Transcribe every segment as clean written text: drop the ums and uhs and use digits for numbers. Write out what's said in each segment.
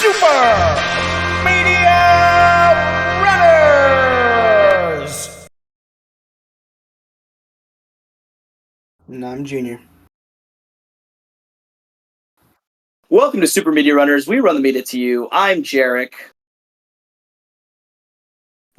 Super Media Runners! No, I'm Junior. Welcome to Super Media Runners. We run the media to you. I'm Jarek.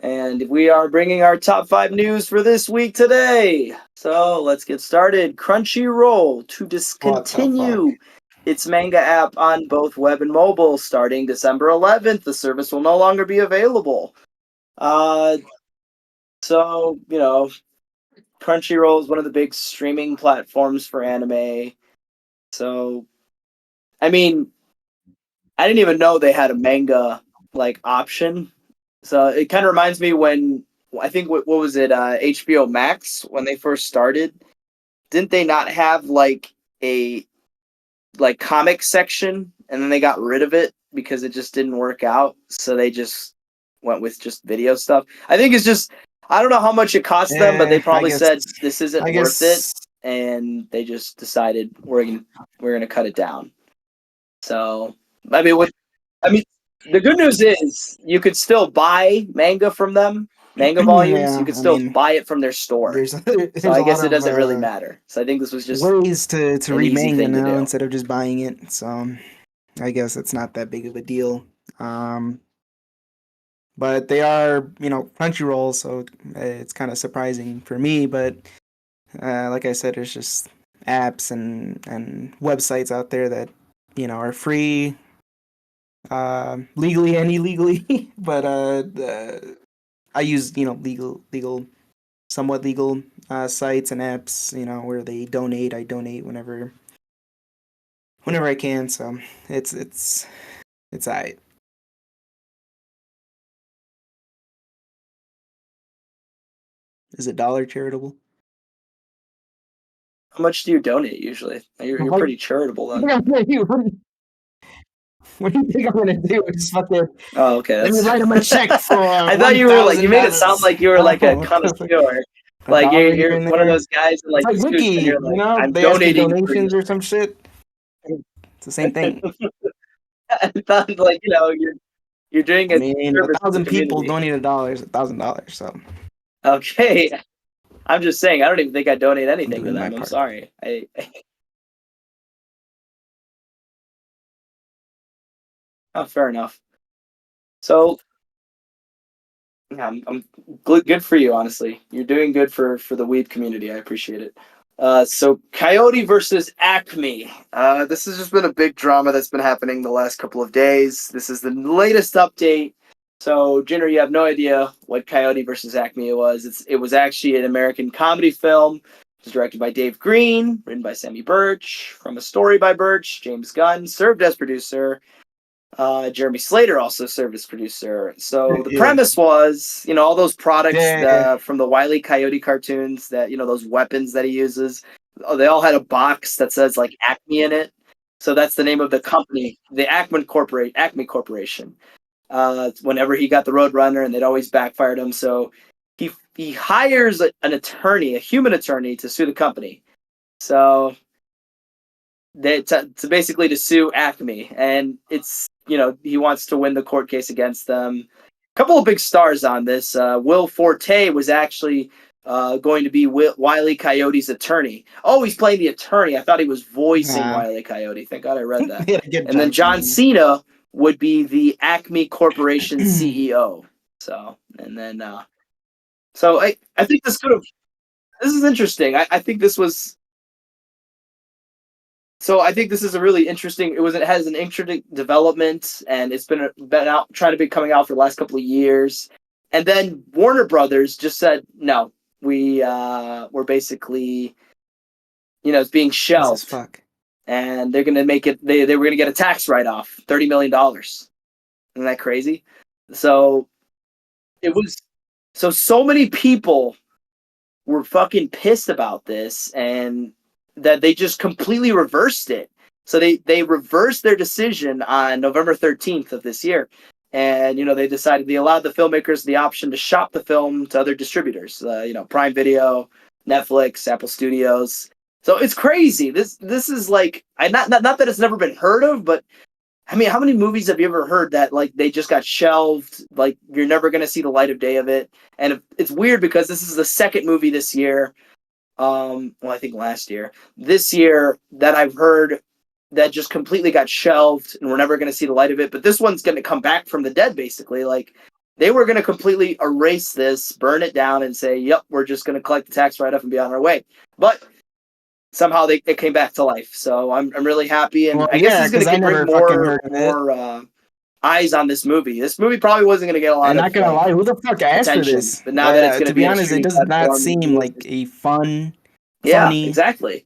And we are bringing our top 5 news for this week today. So let's get started. Crunchyroll to discontinue its manga app on both web and mobile starting December 11th. The service will no longer be available. Crunchyroll is one of the big streaming platforms for anime. So, I mean, I didn't even know they had a manga option. So it kind of reminds me when I think what was it HBO Max when they first started? Didn't they not have a comic section and then they got rid of it because it just didn't work out? So they just went with just video stuff. I think it's just I don't know how much it cost them, but they probably said this isn't worth it, and they just decided we're gonna cut it down. So I mean, the good news is you could still buy manga from them, manga volumes. Yeah, you could still buy it from their store. There's so I guess it doesn't really matter. So I think this was just ways to read manga now do. instead of just buying it. So I guess it's not that big of a deal. But they are, Crunchyroll, so it's kind of surprising for me. But like I said, there's just apps and websites out there that are free, legally and illegally. But I use somewhat legal sites and apps, where they donate. I donate whenever I can. So it's alright. Is it dollar charitable? How much do you donate usually? You're pretty charitable then. What do you think I'm gonna do? Just fucking okay. Let me write him a check for. I thought you were you made it sound like you were a connoisseur. You're one of those guys in it's like Wiki, and you're I'm they ask you donating donations or some shit. It's the same thing. I thought you're doing I mean, 1,000 people donate $1,000. So okay. I'm just saying, I don't even think I donate anything to them. I'm sorry. Oh, fair enough. So, yeah, I'm good for you, honestly. You're doing good for the weeb community. I appreciate it. So Coyote versus Acme. This has just been a big drama that's been happening the last couple of days. This is the latest update. So, Jenner, you have no idea what Coyote versus Acme was. It was actually an American comedy film. It was directed by Dave Green, written by Sammy Birch, from a story by Birch. James Gunn served as producer. Jeremy Slater also served as producer. So the premise was, all those products from the Wile E. Coyote cartoons that, those weapons that he uses, they all had a box that says Acme in it. So that's the name of the company, the Acme Corporation. Whenever he got the Roadrunner, and they'd always backfired him. So he hires an attorney, a human attorney, to sue the company. So to basically to sue Acme, and it's he wants to win the court case against them. A couple of big stars on this. Will Forte was actually going to be Wile E. Coyote's attorney. Oh, he's playing the attorney. I thought he was voicing Wile E. Coyote. Thank God I read that. And then John Cena would be the Acme Corporation CEO. So, and then, so I think this is interesting. I think this was. So I think this is a really interesting. It has an interesting development, and it's been out trying to be coming out for the last couple of years. And then Warner Brothers just said no. We're basically, it's being shelved, and they're gonna make it. They were gonna get a tax write-off, $30 million. Isn't that crazy? So it was. So many people were fucking pissed about this, and that they just completely reversed it. So they reversed their decision on November 13th of this year. And, they decided they allowed the filmmakers the option to shop the film to other distributors, Prime Video, Netflix, Apple Studios. So it's crazy. This is not that it's never been heard of, but I mean, how many movies have you ever heard that like they just got shelved? Like you're never gonna see the light of day of it. And it's weird because this is the second movie this year. Well, I think last year, this year that I've heard that just completely got shelved and we're never gonna see the light of it. But this one's gonna come back from the dead, basically. Like they were gonna completely erase this, burn it down, and say, "Yep, we're just gonna collect the tax write-off and be on our way." But somehow it came back to life. So I'm really happy, and Well, I guess yeah, this is going because I to bring never fucking heard of it. more eyes on this movie. This movie probably wasn't going to get a lot And of not gonna like lie, who the fuck asked for attention, this? but now that it's going to To be be on a honest, it streaming does not platform, seem like a fun, yeah, funny, exactly.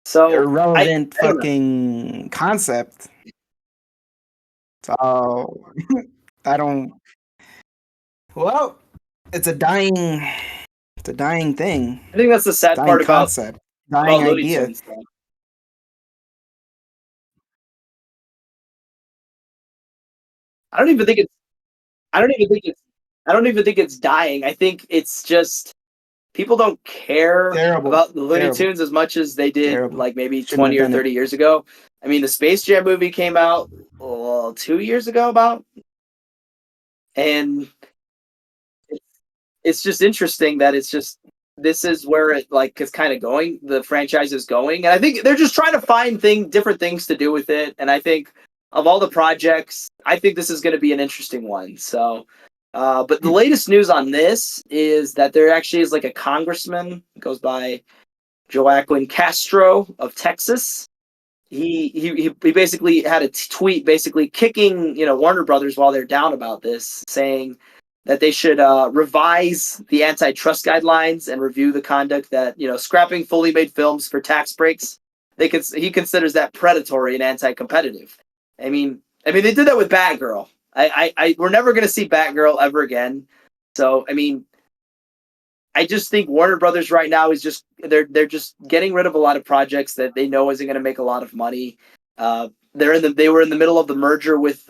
So irrelevant I don't know. fucking concept. So I don't. Well, it's a dying. It's a dying thing. I think that's the sad Dying part concept. about Dying Looney idea. Tunes. Though. I don't even think it's. I don't even think it's. I don't even think it's dying. I think it's just people don't care Terrible. about the Looney Terrible. Tunes as much as they did Terrible. like maybe Shouldn't have 20 or done it. 30 years ago. I mean, the Space Jam movie came out 2 years ago about, and it's just interesting that it's just this is where it like is kind of going. The franchise is going, and I think they're just trying to find different things to do with it. And I think of all the projects, I think this is going to be an interesting one. So, but the latest news on this is that there actually is like a congressman goes by Joaquin Castro of Texas. He basically had a tweet basically kicking Warner Brothers while they're down about this, saying that they should revise the antitrust guidelines and review the conduct that scrapping fully made films for tax breaks. He considers that predatory and anti-competitive. I mean they did that with Batgirl. We're never going to see Batgirl ever again. So I mean I just think Warner Brothers right now is just they're just getting rid of a lot of projects that they know isn't going to make a lot of money. They were in the middle of the merger with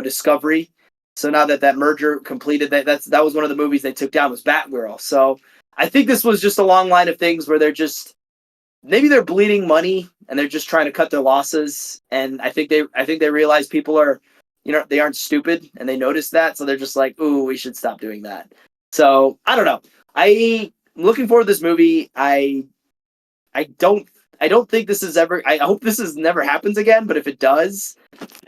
Discovery. So now that merger completed, that was one of the movies they took down was Batgirl. So I think this was just a long line of things where maybe they're bleeding money and they're just trying to cut their losses. And I think they realize people are they aren't stupid and they notice that, so they're just like, ooh, we should stop doing that. So I don't know. I'm looking forward to this movie. I don't think this is ever. I hope this is never happens again. But if it does,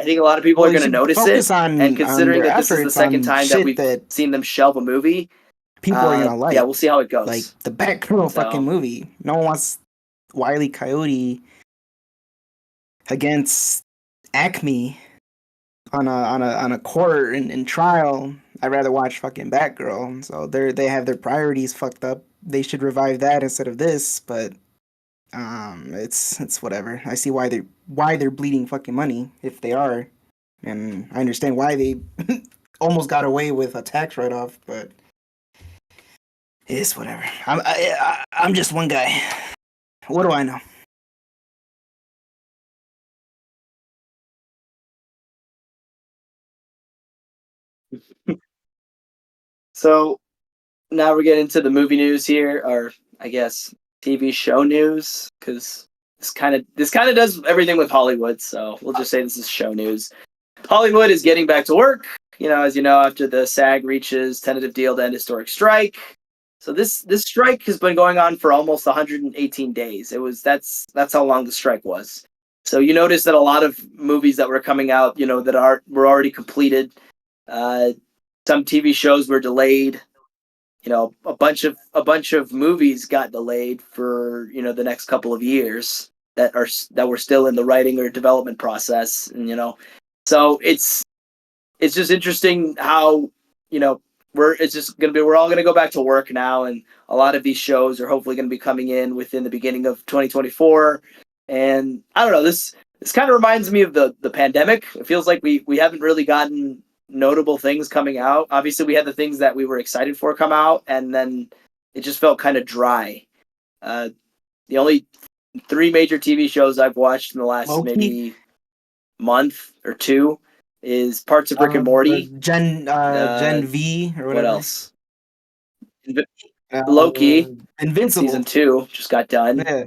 I think a lot of people Well, are you going to should notice it. focus And on considering their that this is the efforts second on time that shit we've that seen them shelve a movie, people are gonna yeah, like. we'll see how it Like goes. the Batgirl fucking So movie. No one wants Wile E. Coyote against Acme on a court in trial. I'd rather watch fucking Batgirl. So they have their priorities fucked up. They should revive that instead of this. But it's whatever. I see why they're bleeding fucking money if they are, and I understand why they almost got away with a tax write off. But it's whatever. I'm just one guy. What do I know? so now we're getting to the movie news here, or I guess TV show news, because this kind of does everything with Hollywood. So we'll just say this is show news. Hollywood is getting back to work. As you know, after the SAG reaches tentative deal to end historic strike. So this strike has been going on for almost 118 days. That's how long the strike was. So you notice that a lot of movies that were coming out, that were already completed. Uh, some TV shows were delayed. A bunch of movies got delayed for the next couple of years that were still in the writing or development process, and so it's just interesting how we're all gonna go back to work now, and a lot of these shows are hopefully gonna be coming in within the beginning of 2024. And I don't know, this kind of reminds me of the pandemic. It feels like we haven't really gotten notable things coming out. Obviously, we had the things that we were excited for come out, and then it just felt kind of dry. Uh, the only three major TV shows I've watched in the last Loki, maybe month or two is parts of Rick and Morty. Gen V or What whatever. else? Uh, Loki Invincible. season 2 just got done. Yeah.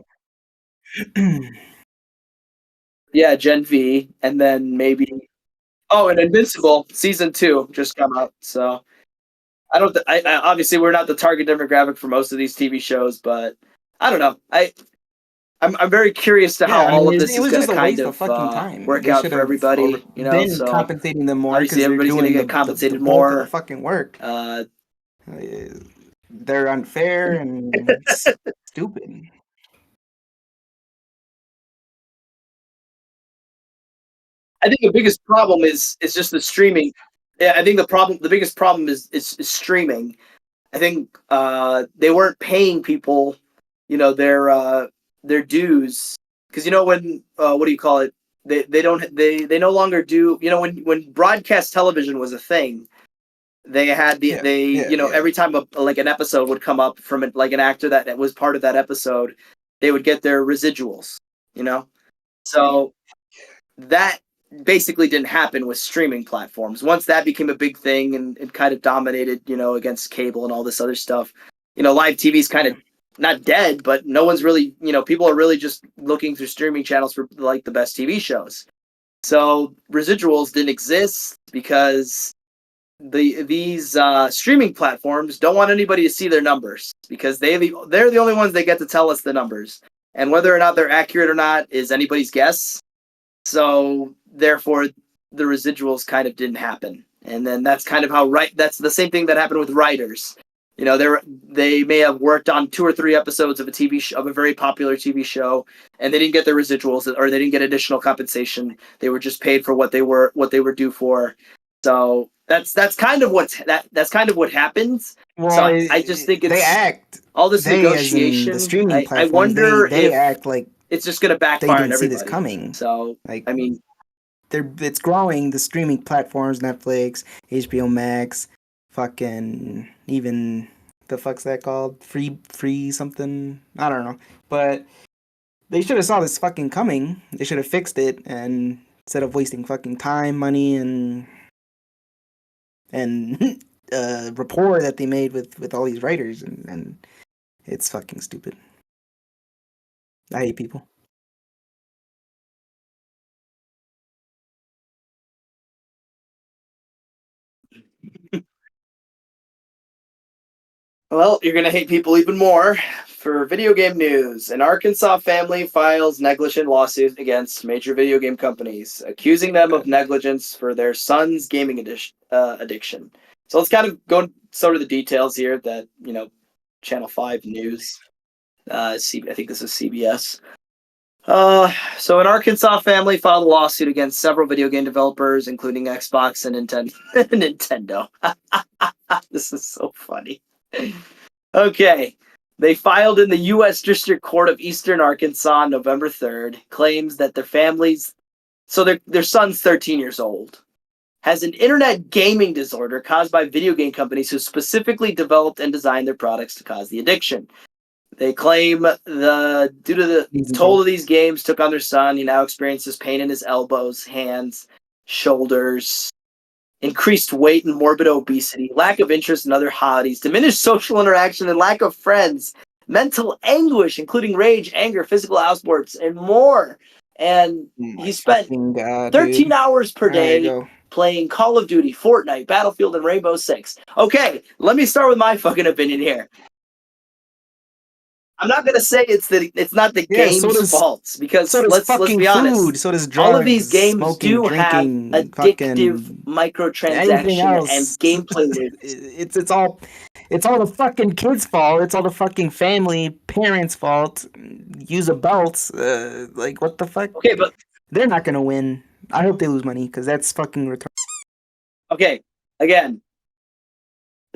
Yeah, Gen V, and then maybe and Invincible season 2 just come out. So I don't. I obviously we're not the target demographic for most of these TV shows, but I don't know. I'm very curious to how Yeah, I all mean, of this it is was going to just a kind waste of of fucking time. work They out should for have everybody. been So compensating them more obviously because they're everybody's going to doing get the compensated bulk of the more. fucking work. Uh, They're unfair and stupid. I think the biggest problem is just the streaming. Yeah, I think the biggest problem is streaming. I think they weren't paying people, their dues, because when what do you call it? They don't they no longer do, when broadcast television was a thing. They had Yeah, yeah, yeah. every time like an episode would come up from like an actor that was part of that episode, they would get their residuals. You know, so that basically didn't happen with streaming platforms. Once that became a big thing and it kind of dominated, against cable and all this other stuff, live TV's kind of not dead, but no one's really, people are really just looking through streaming channels for like the best TV shows. So residuals didn't exist because these streaming platforms don't want anybody to see their numbers because they're the only ones that get to tell us the numbers, and whether or not they're accurate or not is anybody's guess. So therefore, the residuals kind of didn't happen, and then that's kind of how that's the same thing that happened with writers. They may have worked on 2 or 3 episodes of of a very popular TV show, and they didn't get their residuals or they didn't get additional compensation. They were just paid for what they were due for. So that's kind of that's kind of what happens. So Well, I just think they it's act. all this They, as in the negotiation. streaming I platforms, wonder they if act like it's just going to they backfire on didn't see this everybody. coming. So Like I mean, it's growing. The streaming platforms, Netflix, HBO Max, fucking even the fuck's that called? Free something. I don't know, but they should have saw this fucking coming. They should have fixed it, and instead of wasting fucking time, money, and rapport that they made with all these writers, and it's fucking stupid. I hate people. well, you're going to hate people even more. For video game news, an Arkansas family files negligent lawsuit against major video game companies, accusing them of God. negligence for their son's gaming addiction. So let's kind of go sort of the details here that, Channel 5 News, I think this is CBS. So an Arkansas family filed a lawsuit against several video game developers, including Xbox and Nintendo. This is so funny. Okay. They filed in the U.S. District Court of Eastern Arkansas on November 3rd, claims that their son's 13 years old, has an internet gaming disorder caused by video game companies who specifically developed and designed their products to cause the addiction. They claim due to the toll of these games took on their son, he now experiences pain in his elbows, hands, shoulders, increased weight and morbid obesity, lack of interest in other hobbies, diminished social interaction and lack of friends, mental anguish, including rage, anger, physical outbursts, and more. And Oh my he spent fucking god, 13 dude. hours per There you day go. playing Call of Duty, Fortnite, Battlefield, and Rainbow Six. Okay, let me start with my fucking opinion here. I'm not gonna say it's not the Yeah, game's fault because let's fucking be honest. food, so does All of these drugs, games smoking, do have drinking, addictive fucking anything microtransaction and else. gameplay loops. It's all the fucking kids' fault. It's all the fucking family, parents' fault. Use a belt. Like what the fuck? Okay, but They're not gonna win. I hope they lose money because that's fucking retarded. okay, again,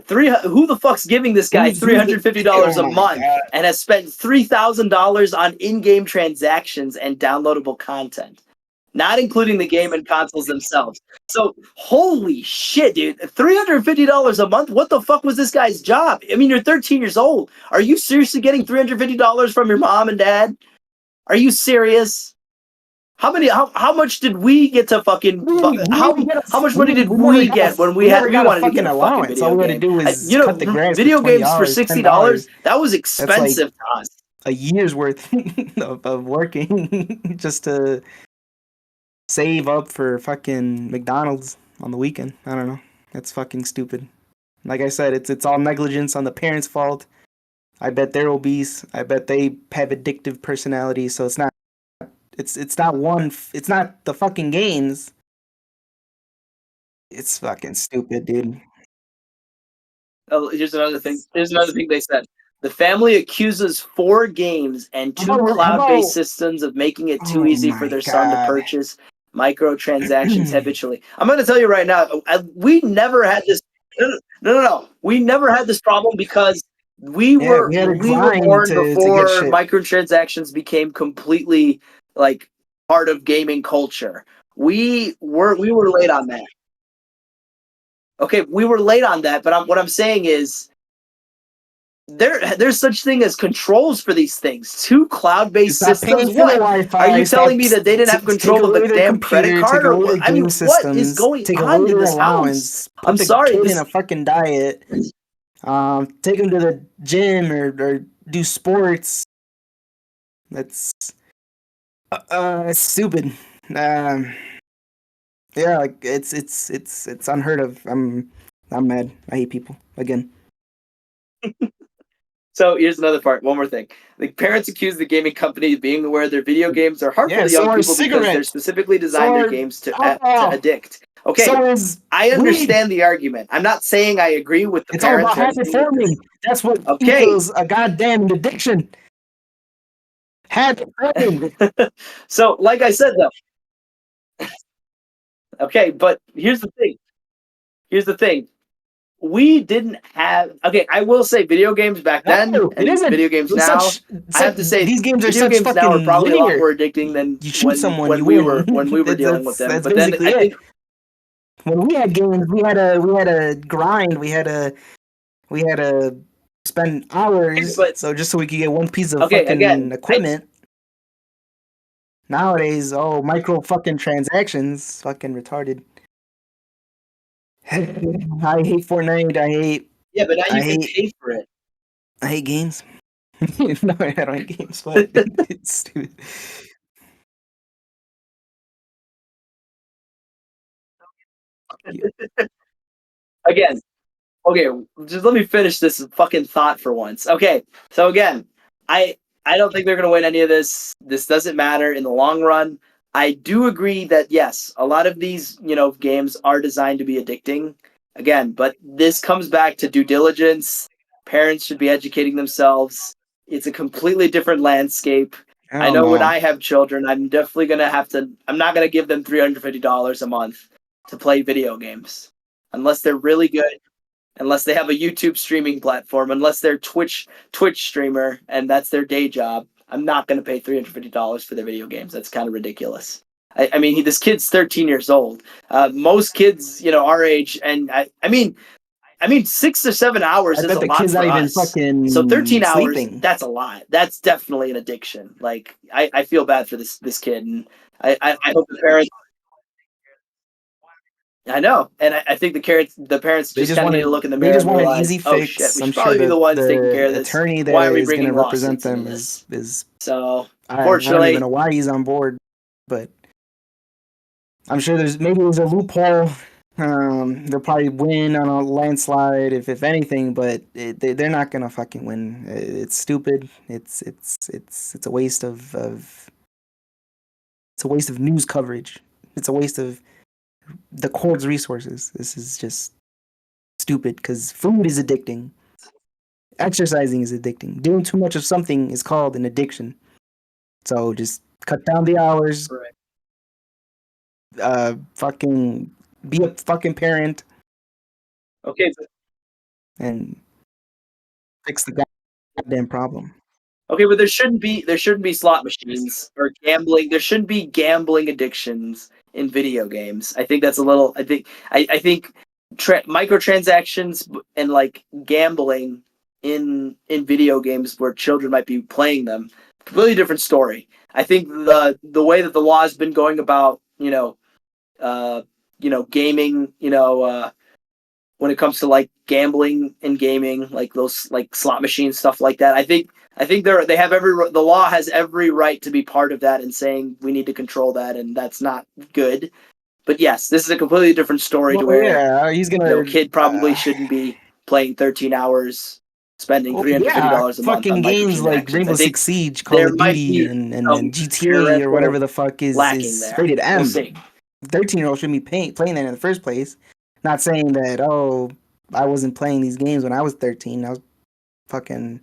who the fuck's giving this guy $350 Oh a my month god. and has spent $3,000 on in-game transactions and downloadable content, not including the game and consoles themselves? So holy shit, dude, $350 a month. What the fuck was this guy's job? I mean, you're 13 years old. Are you seriously getting $350 from your mom and dad? Are you serious? How much did we get to fucking how much money did we get when We never we got a wanted to get fucking a fucking allowance. All video we had to game? do was cut the grass for Video games for $20, $60, $10. that was That's like expensive to us. a year's worth of working just to save up for fucking McDonald's on the weekend. I don't know. That's fucking stupid. Like I said, it's all negligence on the parents' fault. I bet they're obese. I bet they have addictive personalities. So it's not the fucking games. It's fucking stupid, dude. Oh, here's another thing. Here's another thing they said. The family accuses 4 games and 2 How cloud-based about systems of making it too oh easy for my their son to god. purchase microtransactions habitually. I'm going to tell you right now, we never had this. No. We never had this problem because Yeah, we had to we were grind born to get before shit. microtransactions became completely like part of gaming culture. We were late on that. Okay, we were late on that, but what I'm saying is there's such thing as controls for these things. 2 cloud-based Stop systems. paying for the What? Are Wi-Fi. you telling Stop me that they didn't have take control of the away their damn credit computer. Take card or away what? their I mean, game what is systems. going Take on away in their this house? allowance. I'm Put the sorry, kid in this a fucking diet. Take him to the gym or do sports. That's it's stupid. Um, yeah, like it's unheard of. I'm mad. I hate people again. So here's another part. One more thing. The parents accuse the gaming company of being aware their video games are harmful Yeah, to so young are people because they're cigarettes. specifically So designed their are games to alcohol. addict. Okay, So is I weed. understand the argument. I'm not saying I agree with the It's all parents about or habit anything like forming. this. That's what Okay. equals a goddamn addiction. Habit forming. So, like I said though, okay, but Here's the thing. We didn't have okay, I will say video games back then No, it and isn't. video games It's now, I have to say these games are video such games now are fucking probably a lot linear. more addicting than You shoot someone, you when win. we were dealing with them. That's But then basically I it. think When we had games, we had to grind. We had to spend hours but just so we could get one piece of okay, fucking again, equipment. Nowadays, oh, micro fucking transactions, fucking retarded. I hate Fortnite. yeah, but now I you can hate, pay for it. I hate games. No, I don't hate games, but it's stupid. Yeah. Again, okay, just let me finish this fucking thought for once. Okay, so again, I I don't think they're gonna win any of this. This doesn't matter in the long run. I do agree that yes, a lot of these games are designed to be addicting. Again, but this comes back to due diligence. Parents should be educating themselves. It's a completely different landscape. I I don't know when know. I have children, I'm definitely gonna have to. I'm not gonna give them $350 a month to play video games unless they're really good, unless they have a YouTube streaming platform, unless they're Twitch streamer and that's their day job. I'm not going to pay $350 for their video games. That's kind of ridiculous. I mean, this kid's 13 years old. Most kids, our age, and I mean, 6 or 7 hours I is bet a the lot kid's for not even us. So fucking 13 hours, sleeping. that's a lot. That's definitely an addiction. Like, I feel bad for this kid, and I hope the parents. I know, and I think the parents They just just kind of need wanted to look in the they mirror just and want an easy realize, oh shit, fix. we I'm should sure probably be the that ones taking care the of this. attorney that Why are we is bringing gonna represent lawsuits into them this? is So, I don't even unfortunately, know why he's on board, but I'm sure there's a loophole. They'll probably win on a landslide if anything, but they're not gonna fucking win. It's stupid. It's a waste of it's a waste of news coverage. It's a waste of the court's resources. This is just stupid because food is addicting. Exercising is addicting. Doing too much of something is called an addiction. So just cut down the hours. right. Fucking be a fucking parent Okay, and fix the goddamn problem. okay, but there shouldn't be slot machines or gambling. There shouldn't be gambling addictions in video games. I think that's a little. I think microtransactions and like gambling in video games where children might be playing them, completely different story. I think the way that the law has been going about gaming when it comes to like gambling and gaming, like those like slot machines, stuff like that. I think they have the law has every right to be part of that and saying we need to control that, and that's not good. But yes, this is a completely different story to Well, where yeah, he's a gonna. kid probably shouldn't be playing 13 hours, spending Well, yeah, $350 a month fucking on games like microtransactions. I Rainbow think Six Siege, Call there of might Duty, be and some GTA or whatever parental the fuck lacking is there. rated We'll M. see. 13-year-old shouldn't be playing that in the first place. Not saying that I wasn't playing these games when I was 13. I was fucking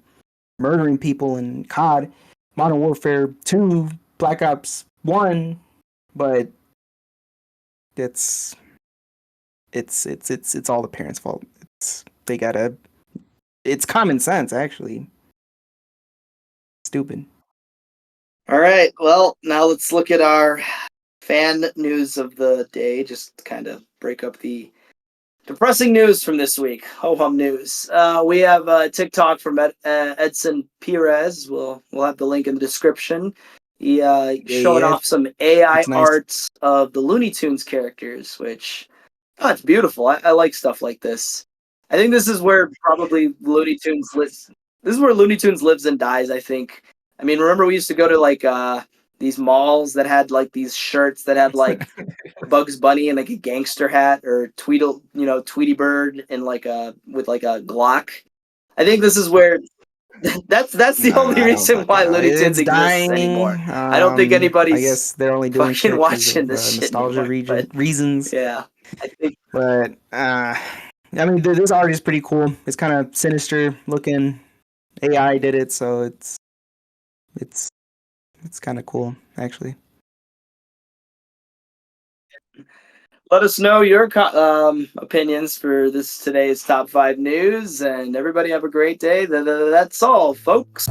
murdering people in COD, Modern Warfare 2, Black Ops 1, but it's it's all the parents' fault. They gotta. It's common sense, actually. Stupid. All right. Well, now let's look at our fan news of the day. Just kind of break up the depressing news from this week. Ho hum news. We have TikTok from Edson Perez. We'll have the link in the description. He showing Yeah, off some AI it's nice. arts of the Looney Tunes characters, which it's beautiful. I like stuff like this. I think this is where probably Looney Tunes lives. This is where Looney Tunes lives and dies. I think. I mean, remember we used to go to like these malls that had like these shirts that had like Bugs Bunny and like a gangster hat, or Tweety Bird and like a with like a Glock. I think this is where that's the only I don't reason fucking why know. Looney Tunes It's exists dying. anymore. I don't think I anybody's guess they're only doing fucking shit because watching of this shit nostalgia anymore. But reasons. yeah, I think But I mean, this art is pretty cool. It's kind of sinister looking. AI did it, so it's it's kind of cool, actually. let us know your opinions for today's top 5 news, and everybody have a great day. That's all, folks.